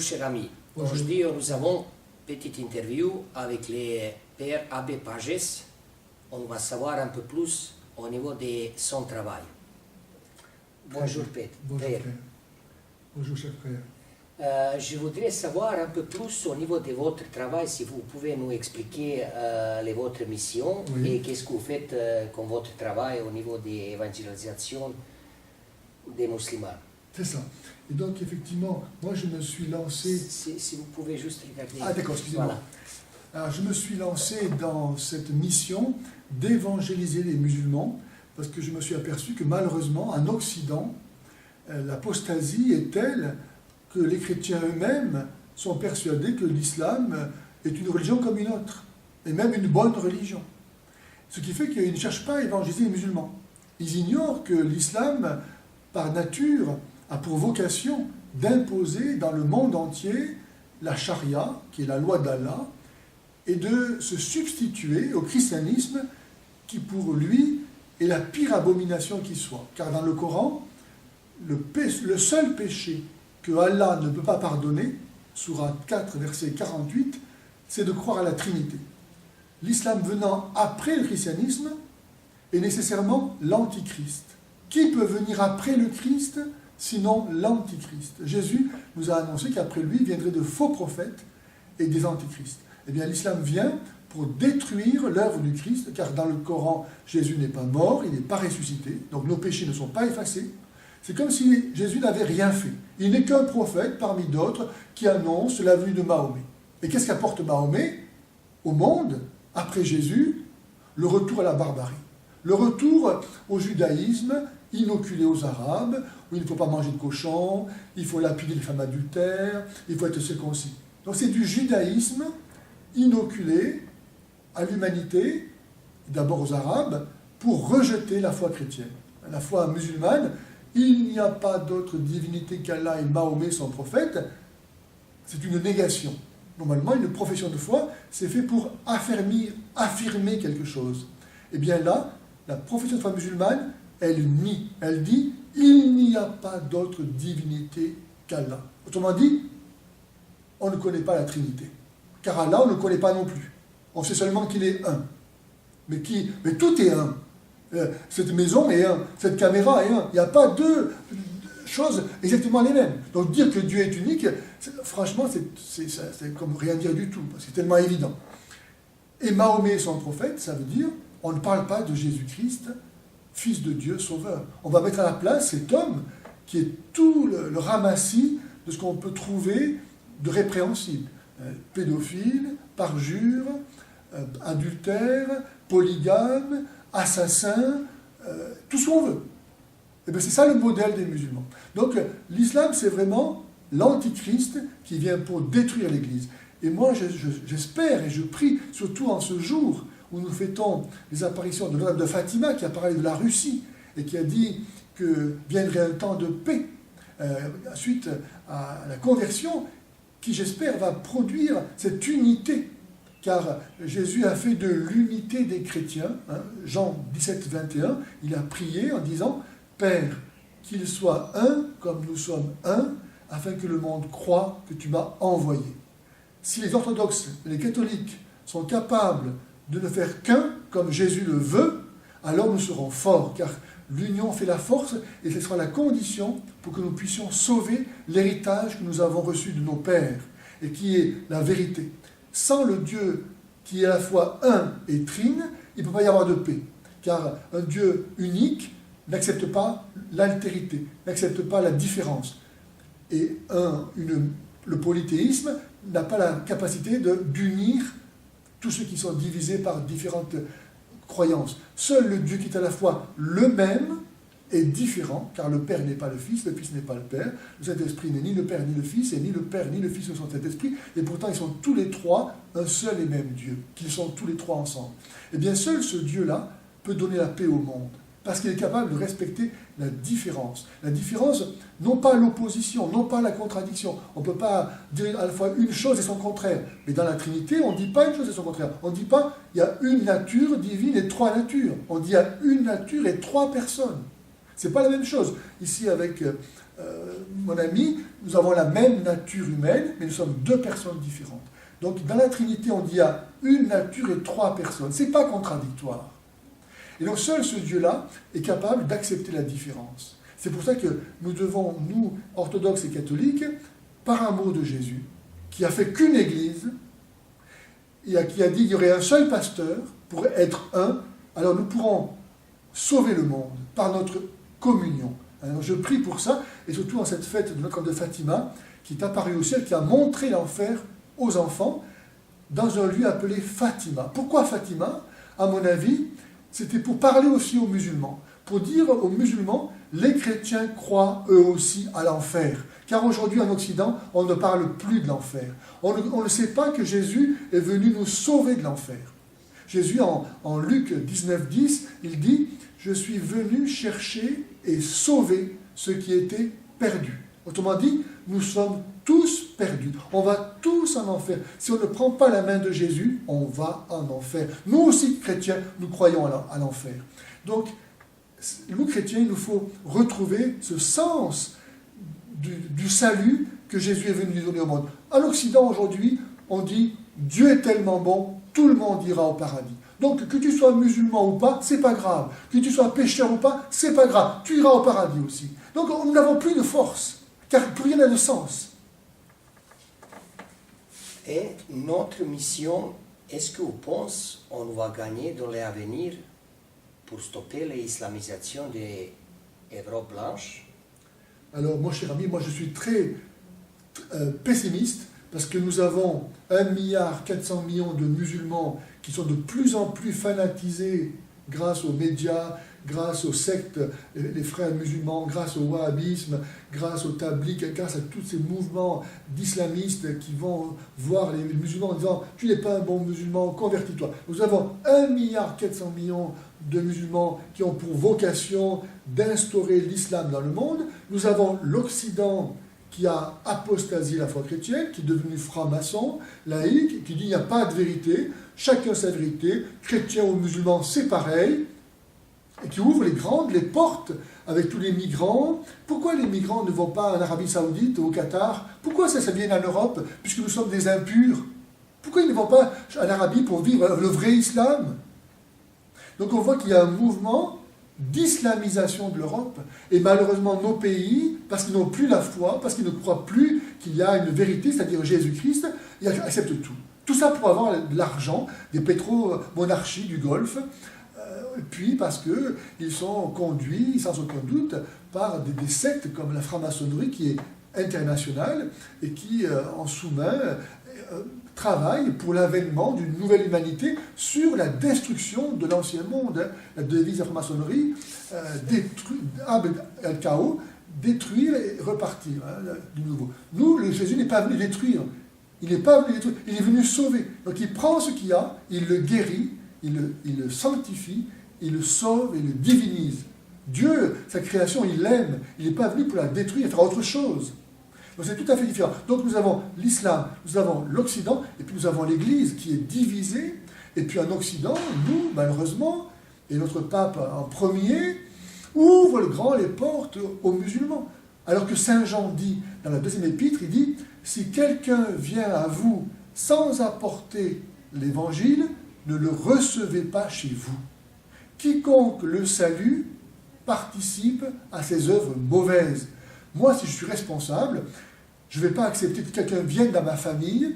cher ami. Bonjour. Aujourd'hui, nous avons une petite interview avec le père Abbé Pages. On va savoir un peu plus au niveau de son travail. Bonjour, Père. Bonjour, frère. Bonjour, cher frère. Je voudrais savoir un peu plus au niveau de votre travail, si vous pouvez nous expliquer votre mission Oui. et qu'est-ce que vous faites comme votre travail au niveau de l'évangélisation des musulmans. C'est ça. Et donc, effectivement, moi, je me suis lancé... Si vous pouvez juste regarder. Ah, d'accord, excusez-moi. Voilà. Alors, je me suis lancé dans cette mission d'évangéliser les musulmans parce que je me suis aperçu que, malheureusement, en Occident, l'apostasie est telle que les chrétiens eux-mêmes sont persuadés que l'islam est une religion comme une autre, et même une bonne religion. Ce qui fait qu'ils ne cherchent pas à évangéliser les musulmans. Ils ignorent que l'islam, par nature, a pour vocation d'imposer dans le monde entier la charia, qui est la loi d'Allah, et de se substituer au christianisme qui, pour lui, est la pire abomination qui soit. Car dans le Coran, le seul péché que Allah ne peut pas pardonner, Sourate 4, verset 48, c'est de croire à la Trinité. L'islam venant après le christianisme est nécessairement l'antichrist. Qui peut venir après le Christ, sinon l'antichrist? Jésus nous a annoncé qu'après lui viendraient de faux prophètes et des antichrists. Eh bien, l'islam vient pour détruire l'œuvre du Christ, car dans le Coran, Jésus n'est pas mort, il n'est pas ressuscité, donc nos péchés ne sont pas effacés. C'est comme si Jésus n'avait rien fait. Il n'est qu'un prophète parmi d'autres qui annonce la venue de Mahomet. Et qu'est-ce qu'apporte Mahomet au monde, après Jésus? Le retour à la barbarie. Le retour au judaïsme inoculé aux Arabes, où il ne faut pas manger de cochon, il faut lapider les femmes adultères, il faut être circoncis. Donc c'est du judaïsme inoculé à l'humanité, d'abord aux Arabes, pour rejeter la foi chrétienne. La foi musulmane, il n'y a pas d'autre divinité qu'Allah et Mahomet, son prophète, c'est une négation. Normalement, une profession de foi, c'est fait pour affirmer quelque chose. Et bien là, la profession de foi musulmane, elle nie, elle dit, il n'y a pas d'autre divinité qu'Allah. Autrement dit, on ne connaît pas la Trinité. Car Allah, on ne le connaît pas non plus. On sait seulement qu'il est un. Mais tout est un. Cette maison est un, cette caméra est un. Il n'y a pas deux choses exactement les mêmes. Donc dire que Dieu est unique, franchement, c'est comme rien dire du tout, parce que c'est tellement évident. Et Mahomet, son prophète, ça veut dire, on ne parle pas de Jésus-Christ, Fils de Dieu, Sauveur. On va mettre à la place cet homme qui est tout le ramassis de ce qu'on peut trouver de répréhensible. Pédophile, parjure, adultère, polygame, assassin, tout ce qu'on veut. Et bien c'est ça le modèle des musulmans. Donc l'islam, c'est vraiment l'antichrist qui vient pour détruire l'Église. Et moi, j'espère et je prie, surtout en ce jour où nous fêtons les apparitions de Notre-Dame de Fatima, qui a parlé de la Russie et qui a dit que viendrait un temps de paix suite à la conversion, qui j'espère va produire cette unité. Car Jésus a fait de l'unité des chrétiens, Jean 17, 21, il a prié en disant « Père, qu'il soit un comme nous sommes un, afin que le monde croie que tu m'as envoyé. » Si les orthodoxes et les catholiques sont capables de ne faire qu'un comme Jésus le veut, alors nous serons forts, car l'union fait la force et ce sera la condition pour que nous puissions sauver l'héritage que nous avons reçu de nos pères et qui est la vérité. Sans le Dieu qui est à la fois un et trine, il ne peut pas y avoir de paix. Car un Dieu unique n'accepte pas l'altérité, n'accepte pas la différence. Et le polythéisme n'a pas la capacité d'unir tous ceux qui sont divisés par différentes croyances. Seul le Dieu qui est à la fois le même est différent, car le Père n'est pas le Fils n'est pas le Père, le Saint-Esprit n'est ni le Père ni le Fils, et ni le Père ni le Fils ne sont Saint-Esprit, et pourtant ils sont tous les trois un seul et même Dieu, qu'ils sont tous les trois ensemble. Et bien seul ce Dieu-là peut donner la paix au monde, parce qu'il est capable de respecter la différence. La différence, non pas l'opposition, non pas la contradiction. On ne peut pas dire à la fois une chose et son contraire. Mais dans la Trinité, on ne dit pas une chose et son contraire. On ne dit pas il y a une nature divine et trois natures. On dit il y a une nature et trois personnes. Ce n'est pas la même chose. Ici, avec mon ami, nous avons la même nature humaine, mais nous sommes deux personnes différentes. Donc dans la Trinité, on dit il y a une nature et trois personnes. Ce n'est pas contradictoire. Et donc seul ce Dieu-là est capable d'accepter la différence. C'est pour ça que nous devons, nous, orthodoxes et catholiques, par amour de Jésus, qui a fait qu'une église, et qui a dit qu'il y aurait un seul pasteur pour être un, alors nous pourrons sauver le monde par notre communion. Alors je prie pour ça, et surtout en cette fête de Notre-Dame de Fatima, qui est apparue au ciel, qui a montré l'enfer aux enfants dans un lieu appelé Fatima. Pourquoi Fatima? À mon avis, c'était pour parler aussi aux musulmans, pour dire aux musulmans, les chrétiens croient eux aussi à l'enfer. Car aujourd'hui en Occident, on ne parle plus de l'enfer. On ne sait pas que Jésus est venu nous sauver de l'enfer. Jésus, en Luc 19,10, il dit « Je suis venu chercher et sauver ce qui était perdu ». Autrement dit, nous sommes tous perdus. On va tous en enfer. Si on ne prend pas la main de Jésus, on va en enfer. Nous aussi, chrétiens, nous croyons à l'enfer. Donc, nous, chrétiens, il nous faut retrouver ce sens du salut que Jésus est venu nous donner au monde. À l'Occident, aujourd'hui, on dit « Dieu est tellement bon, tout le monde ira au paradis ». Donc, que tu sois musulman ou pas, c'est pas grave. Que tu sois pécheur ou pas, c'est pas grave. Tu iras au paradis aussi. Donc, nous n'avons plus de force, car plus rien n'a de sens. Et notre mission, est-ce que vous pensez qu'on va gagner dans l'avenir pour stopper l'islamisation de l'Europe blanche? Alors, mon cher ami, moi je suis très pessimiste parce que nous avons 1,4 milliard de musulmans qui sont de plus en plus fanatisés grâce aux médias, grâce aux sectes, les frères musulmans, grâce au wahhabisme, grâce au tabligh, grâce à tous ces mouvements d'islamistes qui vont voir les musulmans en disant « Tu n'es pas un bon musulman, convertis-toi ». Nous avons 1,4 milliard de musulmans qui ont pour vocation d'instaurer l'islam dans le monde. Nous avons l'Occident qui a apostasié la foi chrétienne, qui est devenu franc-maçon, laïque, qui dit il n'y a pas de vérité, chacun sa vérité, chrétien ou musulman, c'est pareil, et qui ouvre les portes avec tous les migrants. Pourquoi les migrants ne vont pas en Arabie Saoudite, au Qatar? Pourquoi ça vient en Europe, puisque nous sommes des impurs? Pourquoi ils ne vont pas en Arabie pour vivre le vrai islam? Donc on voit qu'il y a un mouvement d'islamisation de l'Europe, et malheureusement nos pays, parce qu'ils n'ont plus la foi, parce qu'ils ne croient plus qu'il y a une vérité, c'est-à-dire Jésus-Christ, ils acceptent tout. Tout ça pour avoir de l'argent, des pétro-monarchies du Golfe, puis parce qu'ils sont conduits, sans aucun doute, par des sectes comme la franc-maçonnerie qui est internationale et qui, en sous-main, travaille pour l'avènement d'une nouvelle humanité sur la destruction de l'ancien monde. La devise de la franc-maçonnerie, chaos, détruire et repartir du nouveau. Nous, Jésus n'est pas venu détruire. Il n'est pas venu détruire, il est venu sauver. Donc il prend ce qu'il y a, il le guérit, il le sanctifie, il le sauve et le divinise. Dieu, sa création, il l'aime. Il n'est pas venu pour la détruire, faire autre chose. Donc c'est tout à fait différent. Donc nous avons l'islam, nous avons l'Occident, et puis nous avons l'Église qui est divisée. Et puis en Occident, nous, malheureusement, et notre pape en premier, ouvre les portes aux musulmans. Alors que Saint Jean dit, dans la deuxième épître, il dit « Si quelqu'un vient à vous sans apporter l'Évangile, ne le recevez pas chez vous. Quiconque le salue participe à ses œuvres mauvaises. » Moi, si je suis responsable, je ne vais pas accepter que quelqu'un vienne dans ma famille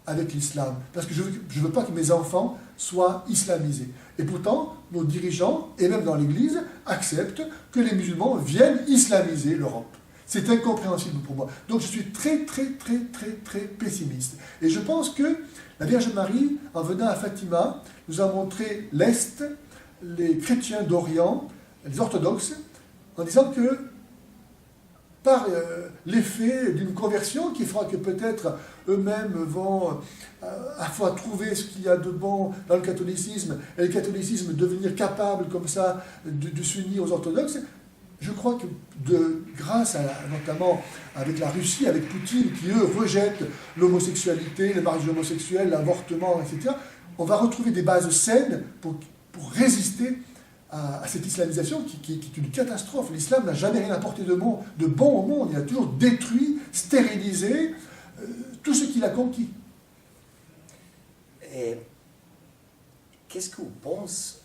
avec l'islam, parce que je ne veux pas que mes enfants soient islamisés. Et pourtant, nos dirigeants, et même dans l'Église, acceptent que les musulmans viennent islamiser l'Europe. C'est incompréhensible pour moi. Donc je suis très, très, très, très, très pessimiste. Et je pense que la Vierge Marie, en venant à Fatima, nous a montré l'Est, les chrétiens d'Orient, les orthodoxes, en disant que par l'effet d'une conversion qui fera que peut-être eux-mêmes vont à la fois trouver ce qu'il y a de bon dans le catholicisme et le catholicisme devenir capable comme ça de s'unir aux orthodoxes. Je crois que grâce notamment avec la Russie, avec Poutine, qui eux rejettent l'homosexualité, le mariage homosexuel, l'avortement, etc., on va retrouver des bases saines pour résister à cette islamisation qui est une catastrophe. L'islam n'a jamais rien apporté de bon au monde. Il a toujours détruit, stérilisé tout ce qu'il a conquis. Qu'est-ce que vous pensez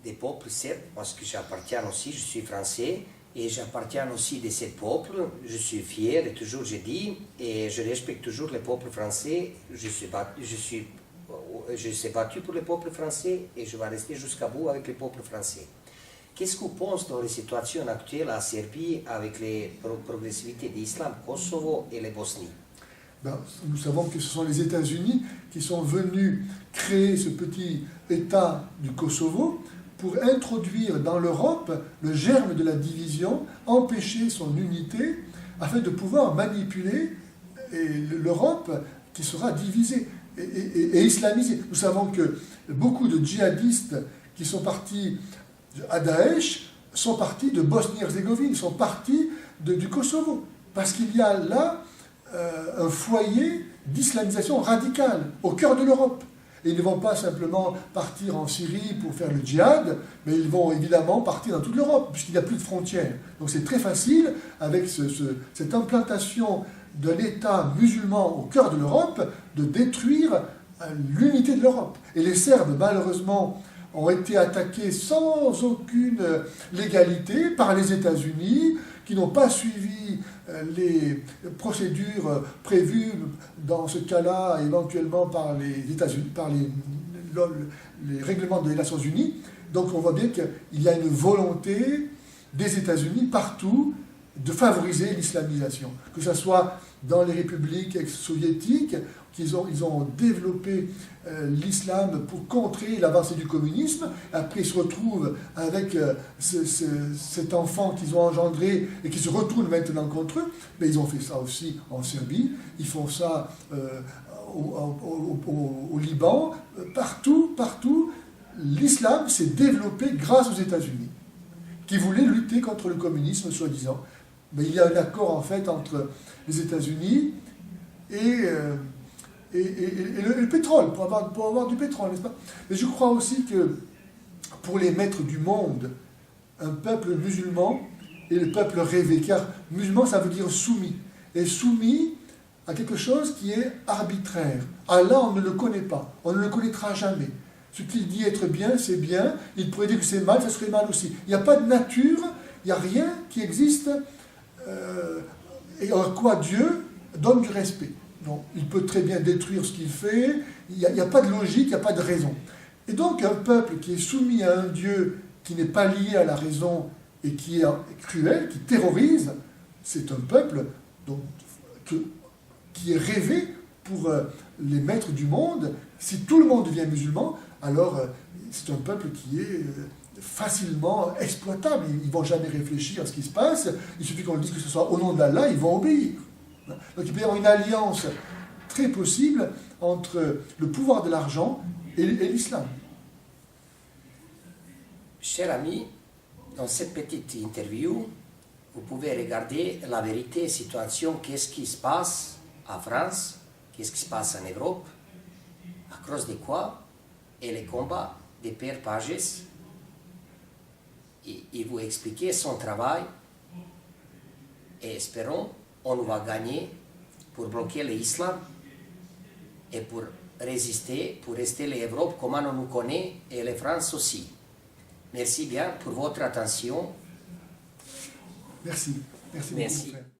des peuples serbes? Parce que j'appartiens aussi, je suis français, et j'appartiens aussi de ces peuples. Je suis fier, et toujours je dis, et je respecte toujours le peuple français. Je suis battu pour le peuple français, et je vais rester jusqu'à bout avec le peuple français. Qu'est-ce que vous pensez dans la situation actuelle à Serbie avec les progressivités de l'islam, Kosovo et la Bosnie? Nous savons que ce sont les États-Unis qui sont venus créer ce petit État du Kosovo pour introduire dans l'Europe le germe de la division, empêcher son unité, afin de pouvoir manipuler l'Europe qui sera divisée et islamisée. Nous savons que beaucoup de djihadistes qui sont partis à Daesh sont partis de Bosnie-Herzégovine, sont partis du Kosovo, parce qu'il y a là un foyer d'islamisation radicale au cœur de l'Europe. Et ils ne vont pas simplement partir en Syrie pour faire le djihad, mais ils vont évidemment partir dans toute l'Europe, puisqu'il n'y a plus de frontières. Donc c'est très facile, avec cette implantation d'un État musulman au cœur de l'Europe, de détruire l'unité de l'Europe. Et les Serbes, malheureusement, ont été attaqués sans aucune légalité par les États-Unis, qui n'ont pas suivi les procédures prévues dans ce cas-là, éventuellement par les États-Unis, par les règlements des Nations Unies. Donc on voit bien qu'il y a une volonté des États-Unis partout de favoriser l'islamisation, que ce soit dans les républiques ex-soviétiques, ils ont développé l'islam pour contrer l'avancée du communisme. Après, ils se retrouvent avec cet enfant qu'ils ont engendré et qui se retourne maintenant contre eux. Mais ils ont fait ça aussi en Serbie, ils font ça au Liban, partout. L'islam s'est développé grâce aux États-Unis, qui voulaient lutter contre le communisme, soi-disant. Mais il y a un accord, en fait, entre les États-Unis et le pétrole, pour avoir du pétrole, n'est-ce pas? Mais je crois aussi que pour les maîtres du monde, un peuple musulman est le peuple rêvé, car musulman, ça veut dire soumis. Et soumis à quelque chose qui est arbitraire. Allah, on ne le connaît pas, on ne le connaîtra jamais. Ce qu'il dit être bien, c'est bien. Il pourrait dire que c'est mal, ça serait mal aussi. Il n'y a pas de nature, il n'y a rien qui existe et en quoi Dieu donne du respect. Donc, il peut très bien détruire ce qu'il fait, il n'y a pas de logique, il n'y a pas de raison. Et donc, un peuple qui est soumis à un Dieu qui n'est pas lié à la raison et qui est cruel, qui terrorise, c'est un peuple qui est rêvé pour les maîtres du monde. Si tout le monde devient musulman, alors c'est un peuple qui est facilement exploitable. Ils ne vont jamais réfléchir à ce qui se passe. Il suffit qu'on leur dise que ce soit au nom d'Allah, ils vont obéir. Donc il peut y avoir une alliance très possible entre le pouvoir de l'argent et l'islam. Cher ami, dans cette petite interview, vous pouvez regarder la vérité, situation, qu'est-ce qui se passe en France, qu'est-ce qui se passe en Europe, à cause de quoi, et les combats de Père Pages. Il vous expliquer son travail et espérons on va gagner pour bloquer l'islam et pour résister, pour rester l'Europe comme on nous connaît et la France aussi. Merci bien pour votre attention. Merci. Merci beaucoup.